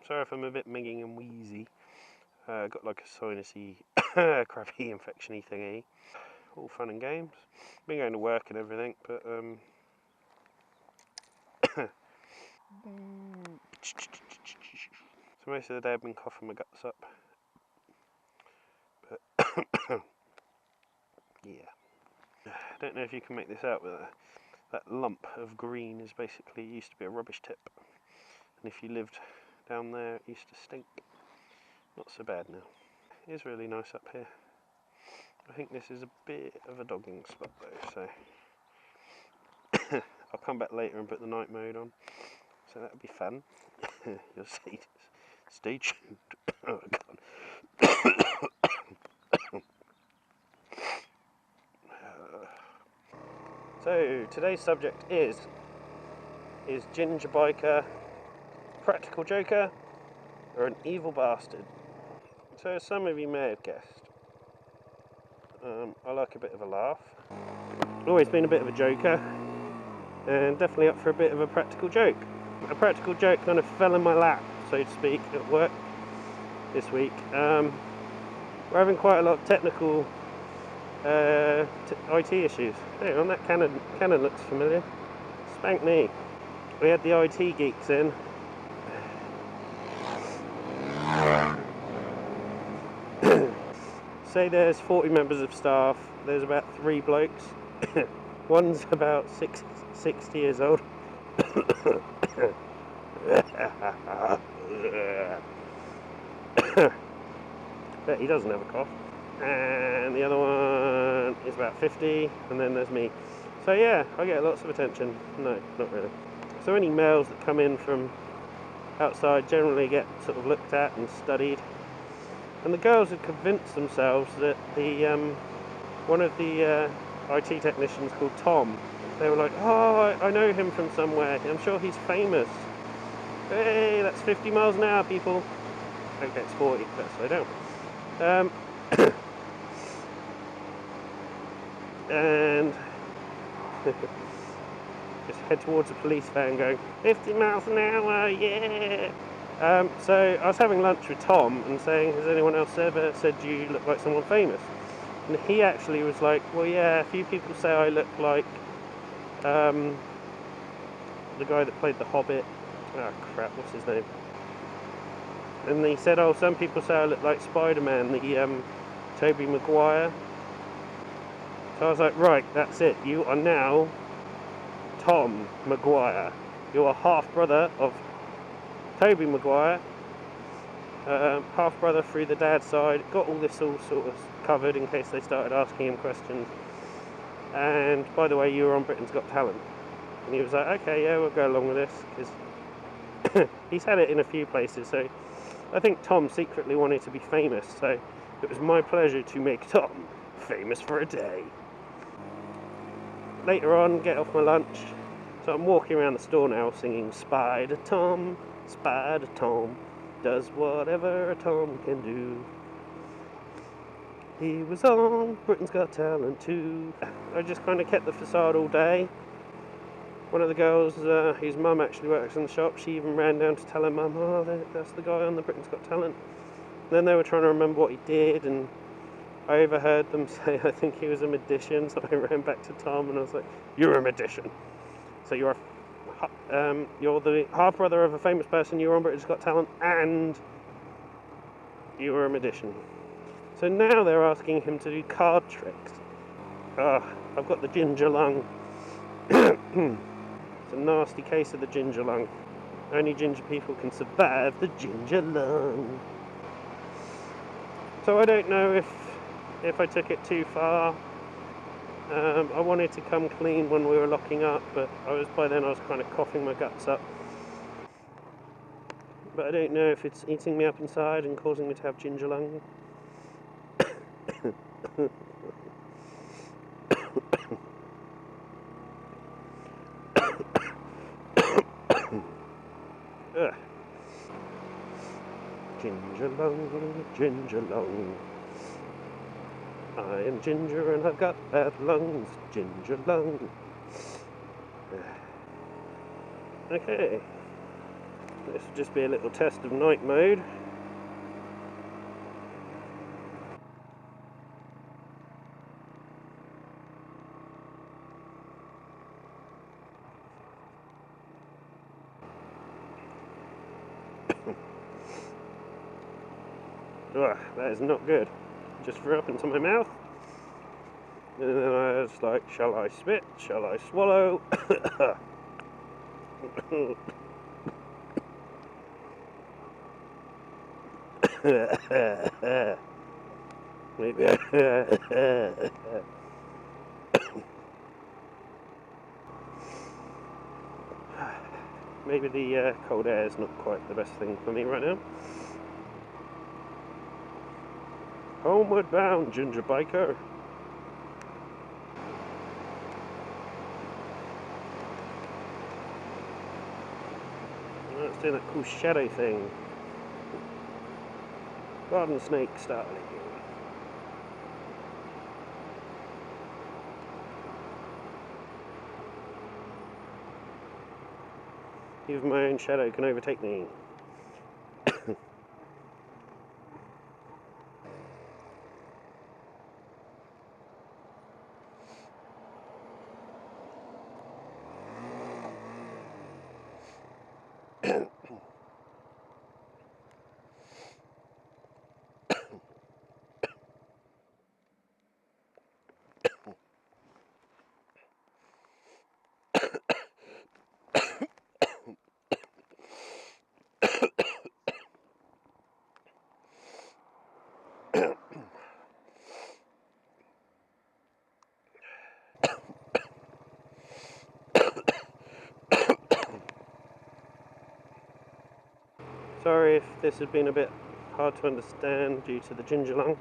Sorry if I'm a bit minging and wheezy. Got like a sinusy, crappy infection-y thingy. All fun and games. Been going to work and everything, but so most of the day I've been coughing my guts up. But yeah. I don't know if you can make this out, but that lump of green is basically used to be a rubbish tip. And if you lived down there, it used to stink. Not so bad now. It is really nice up here. I think this is a bit of a dogging spot though, so I'll come back later and put the night mode on. So that'll be fun. You'll see. Stay tuned. Oh god. So today's subject is Ginger Biker practical joker or an evil bastard? So as some of you may have guessed, I like a bit of a laugh. Always been a bit of a joker, and definitely up for a bit of a practical joke. A practical joke kind of fell in my lap, so to speak, at work this week. We're having quite a lot of technical IT issues. Hang on, that cannon looks familiar. Spank me. We had the IT geeks in. Say there's 40 members of staff, there's about 3 blokes. One's about 60 years old. But he doesn't have a cough. And the other one is about 50, and then there's me. So yeah, I get lots of attention. No, not really. So any mails that come in from outside generally get sort of looked at and studied. And the girls had convinced themselves that one of the IT technicians called Tom, they were like, oh, I know him from somewhere, I'm sure he's famous. Hey, that's 50 miles an hour, people. Okay, it's 40, better slow down. And just head towards a police van going, 50 miles an hour, yeah! So I was having lunch with Tom and saying, has anyone else ever said you look like someone famous? And he actually was like, well, yeah, a few people say I look like the guy that played the Hobbit. Oh crap, what's his name? And he said, oh, some people say I look like Spider-Man, the Tobey Maguire. So I was like, right, that's it. You are now Tom Maguire. You're a half-brother of Tobey Maguire. Half-brother through the dad's side. Got all this all sort of covered in case they started asking him questions. And by the way, you were on Britain's Got Talent. And he was like, okay, yeah, we'll go along with this, because he's had it in a few places. So I think Tom secretly wanted to be famous. So it was my pleasure to make Tom famous for a day. Later on, get off my lunch. So I'm walking around the store now singing Spider Tom does whatever a Tom can do. He was on Britain's Got Talent too. I just kind of kept the facade all day. One of the girls, whose mum actually works in the shop, she even ran down to tell her mum, oh, that's the guy on the Britain's Got Talent. And then they were trying to remember what he did, and I overheard them say, I think he was a magician, so I ran back to Tom and I was like, you're a magician. So you're the half-brother of a famous person, you're on Britain's Got Talent, and you were a magician. So now they're asking him to do card tricks. I've got the ginger lung. It's a nasty case of the ginger lung. Only ginger people can survive the ginger lung. So I don't know if I took it too far. I wanted to come clean when we were locking up, but by then I was kind of coughing my guts up. But I don't know if it's eating me up inside and causing me to have ginger lung. Ginger lung, ginger lung. I am ginger and I've got bad lungs, ginger lung. Okay. This will just be a little test of night mode. Ugh, that is not good. Just threw up into my mouth. And then I was like, shall I spit? Shall I swallow? Maybe. Maybe the cold air is not quite the best thing for me right now. Homeward bound, ginger biker. Oh, it's doing that cool shadow thing. Garden snake starting. Even my own shadow can overtake me. Sorry if this has been a bit hard to understand due to the ginger lung.